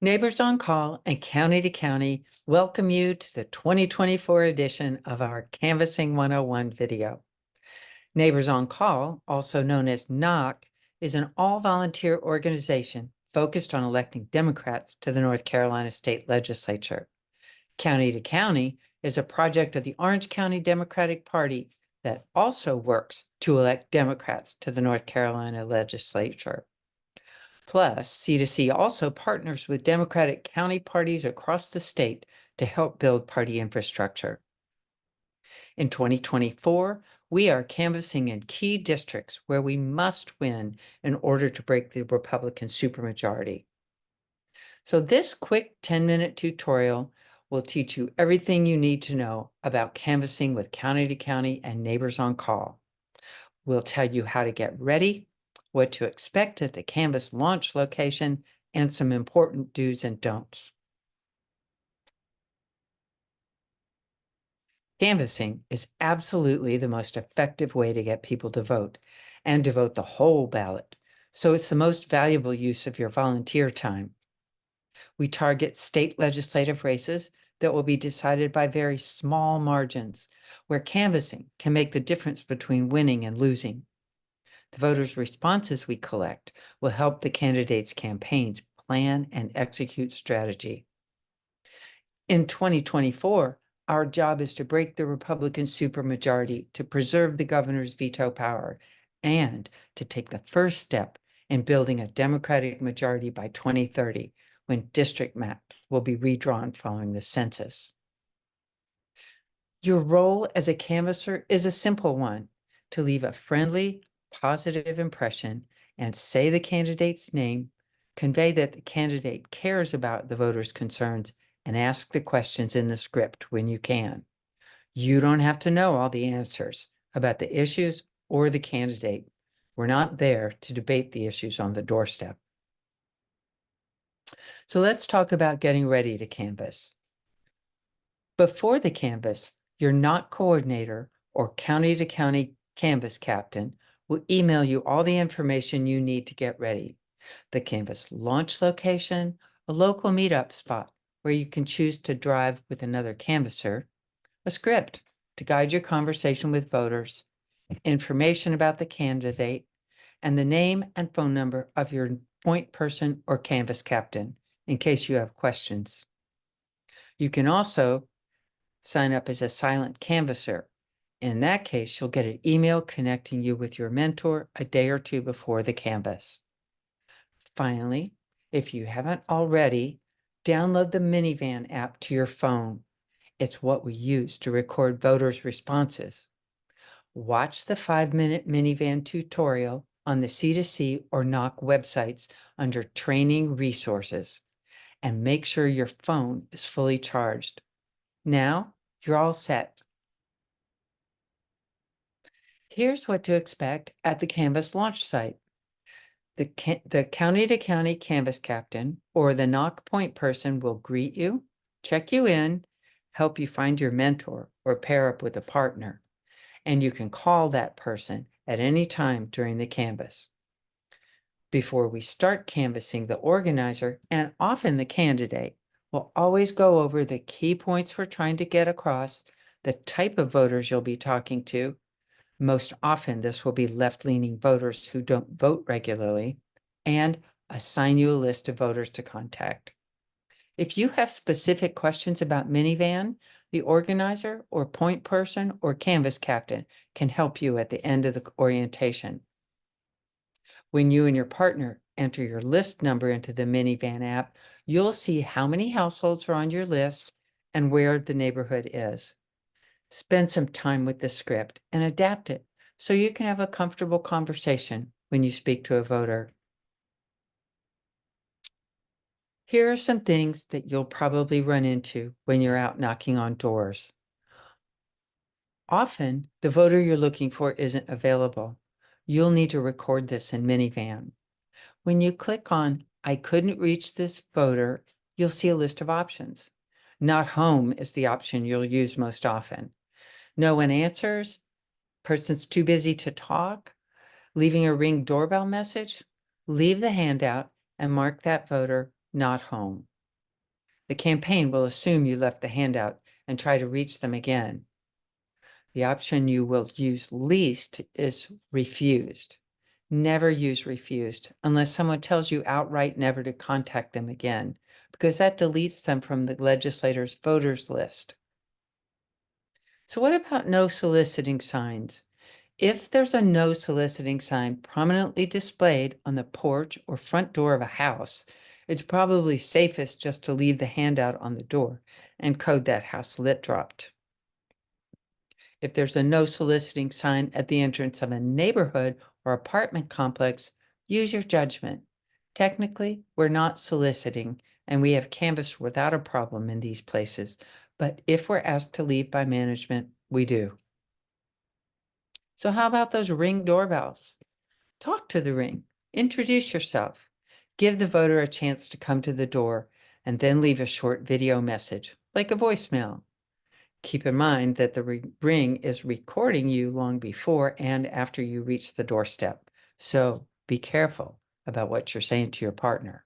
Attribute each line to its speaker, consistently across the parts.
Speaker 1: Neighbors on Call and County to County welcome you to the 2024 edition of our Canvassing 101 video. Neighbors on Call, also known as NoC, is an all-volunteer organization focused on electing Democrats to the North Carolina State Legislature. County to County is a project of the Orange County Democratic Party that also works to elect Democrats to the North Carolina Legislature. Plus, C2C also partners with Democratic county parties across the state to help build party infrastructure. In 2024, we are canvassing in key districts where we must win in order to break the Republican supermajority. So this quick 10-minute tutorial will teach you everything you need to know about canvassing with County to County and Neighbors on Call. We'll tell you how to get ready, what to expect at the Canvas launch location, and some important do's and don'ts. Canvassing is absolutely the most effective way to get people to vote and to vote the whole ballot, so it's the most valuable use of your volunteer time. We target state legislative races that will be decided by very small margins, where canvassing can make the difference between winning and losing. The voters' responses we collect will help the candidates' campaigns plan and execute strategy. In 2024, our job is to break the Republican supermajority, to preserve the governor's veto power, and to take the first step in building a Democratic majority by 2030, when district maps will be redrawn following the census. Your role as a canvasser is a simple one: to leave a friendly, positive impression and say the candidate's name, convey that the candidate cares about the voters' concerns, and ask the questions in the script when you can. You don't have to know all the answers about the issues or the candidate. We're not there to debate the issues on the doorstep. So let's talk about getting ready to canvass. Before the canvass, your NoC coordinator or County to County canvass captain will email you all the information you need to get ready: the canvass launch location, a local meetup spot where you can choose to drive with another canvasser, a script to guide your conversation with voters, information about the candidate, and the name and phone number of your point person or canvass captain in case you have questions. You can also sign up as a silent canvasser. In that case, you'll get an email connecting you with your mentor a day or two before the canvass. Finally, if you haven't already, download the Minivan app to your phone. It's what we use to record voters' responses. Watch the 5-minute Minivan tutorial on the C2C or NoC websites under Training Resources, and make sure your phone is fully charged. Now you're all set. Here's what to expect at the Canvas launch site. The County to County canvas captain or the NoC point person will greet you, check you in, help you find your mentor or pair up with a partner, and you can call that person at any time during the canvass. Before we start canvassing, the organizer, and often the candidate, will always go over the key points we're trying to get across, the type of voters you'll be talking to. Most often, this will be left-leaning voters who don't vote regularly, and assign you a list of voters to contact. If you have specific questions about Minivan, the organizer or point person or canvas captain can help you at the end of the orientation. When you and your partner enter your list number into the Minivan app, you'll see how many households are on your list and where the neighborhood is. Spend some time with the script and adapt it so you can have a comfortable conversation when you speak to a voter. Here are some things that you'll probably run into when you're out knocking on doors. Often, the voter you're looking for isn't available. You'll need to record this in Minivan. When you click on "I couldn't reach this voter," you'll see a list of options. "Not home" is the option you'll use most often. "No one answers," "Person's too busy to talk," "Leaving a Ring doorbell message." Leave the handout and mark that voter not home. The campaign will assume you left the handout and try to reach them again. The option you will use least is refused. Never use refused unless someone tells you outright never to contact them again, because that deletes them from the legislator's voters list. So what about no soliciting signs? If there's a no soliciting sign prominently displayed on the porch or front door of a house, it's probably safest just to leave the handout on the door and code that house lit dropped. If there's a no soliciting sign at the entrance of a neighborhood or apartment complex, use your judgment. Technically, we're not soliciting, and we have canvassed without a problem in these places. But if we're asked to leave by management, we do. So how about those Ring doorbells? Talk to the Ring. Introduce yourself. Give the voter a chance to come to the door and then leave a short video message, like a voicemail. Keep in mind that the Ring is recording you long before and after you reach the doorstep. So be careful about what you're saying to your partner.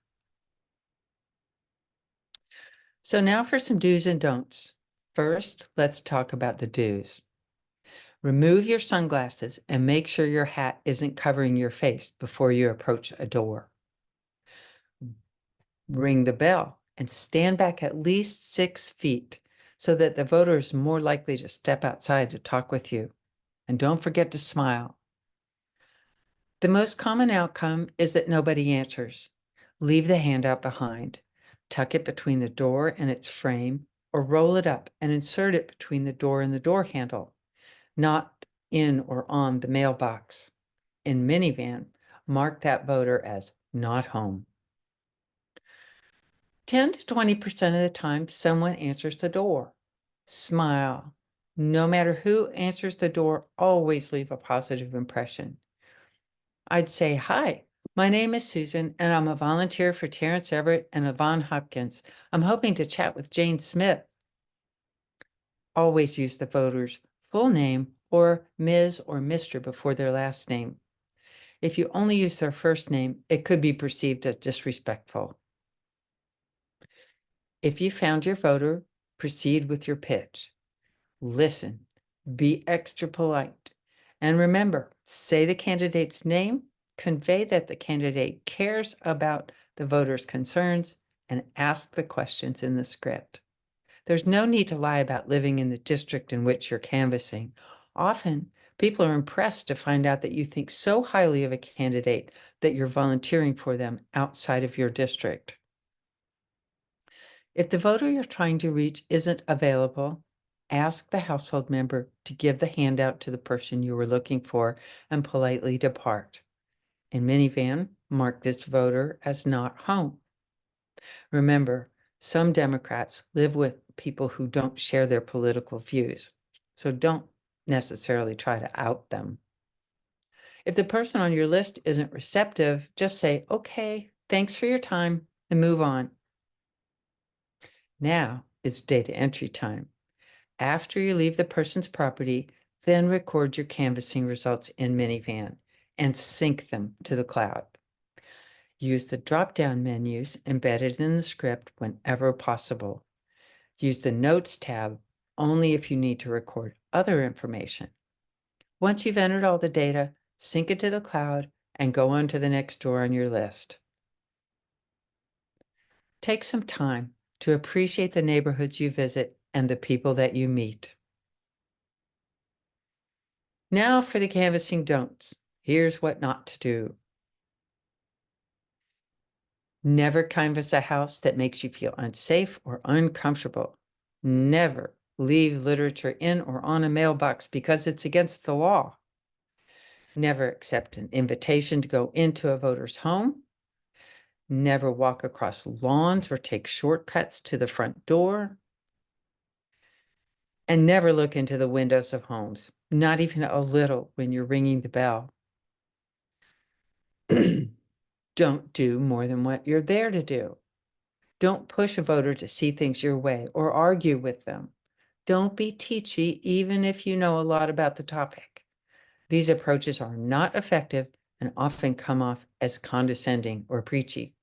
Speaker 1: So now for some do's and don'ts. First, let's talk about the do's. Remove your sunglasses and make sure your hat isn't covering your face before you approach a door. Ring the bell and stand back at least 6 feet so that the voter is more likely to step outside to talk with you. And don't forget to smile. The most common outcome is that nobody answers. Leave the handout behind. Tuck it between the door and its frame, or roll it up and insert it between the door and the door handle, not in or on the mailbox. In minivan, mark that voter as not home. 10 to 20% of the time, someone answers the door. Smile. No matter who answers the door, always leave a positive impression. I'd say, hi, my name is Susan, and I'm a volunteer for Terrence Everett and Yvonne Hopkins. I'm hoping to chat with Jane Smith. Always use the voter's full name or Ms. or Mr. before their last name. If you only use their first name, it could be perceived as disrespectful. If you found your voter, proceed with your pitch. Listen, be extra polite, and remember, say the candidate's name, convey that the candidate cares about the voter's concerns, and ask the questions in the script. There's no need to lie about living in the district in which you're canvassing. Often, people are impressed to find out that you think so highly of a candidate that you're volunteering for them outside of your district. If the voter you're trying to reach isn't available, ask the household member to give the handout to the person you were looking for and politely depart. In minivan, mark this voter as not home. Remember, some Democrats live with people who don't share their political views, so don't necessarily try to out them. If the person on your list isn't receptive, just say, okay, thanks for your time, and move on. Now it's data entry time. After you leave the person's property, then record your canvassing results in minivan and sync them to the cloud. Use the drop-down menus embedded in the script whenever possible. Use the Notes tab only if you need to record other information. Once you've entered all the data, sync it to the cloud and go on to the next door on your list. Take some time to appreciate the neighborhoods you visit and the people that you meet. Now for the canvassing don'ts. Here's what not to do. Never canvass a house that makes you feel unsafe or uncomfortable. Never leave literature in or on a mailbox because it's against the law. Never accept an invitation to go into a voter's home. Never walk across lawns or take shortcuts to the front door. And never look into the windows of homes, not even a little when you're ringing the bell. Don't do more than what you're there to do. Don't push a voter to see things your way or argue with them. Don't be teachy, even if you know a lot about the topic. These approaches are not effective and often come off as condescending or preachy.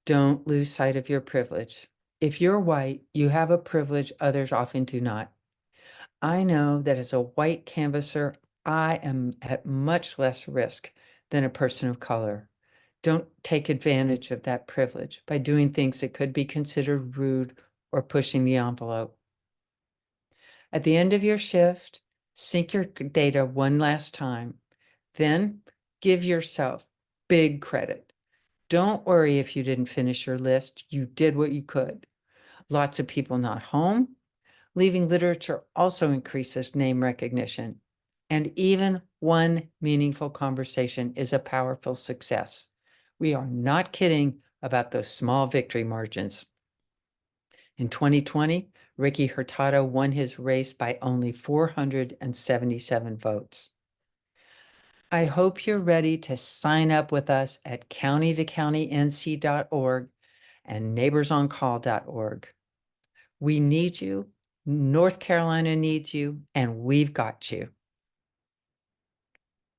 Speaker 1: Don't lose sight of your privilege. If you're white, you have a privilege others often do not. I know that as a white canvasser, I am at much less risk than a person of color. Don't take advantage of that privilege by doing things that could be considered rude or pushing the envelope. At the end of your shift, sync your data one last time. Then give yourself big credit. Don't worry if you didn't finish your list. You did what you could. Lots of people not home. Leaving literature also increases name recognition. And even one meaningful conversation is a powerful success. We are not kidding about those small victory margins. In 2020, Ricky Hurtado won his race by only 477 votes. I hope you're ready to sign up with us at county-to-county-nc.org and neighborsoncall.org. We need you, North Carolina needs you, and we've got you.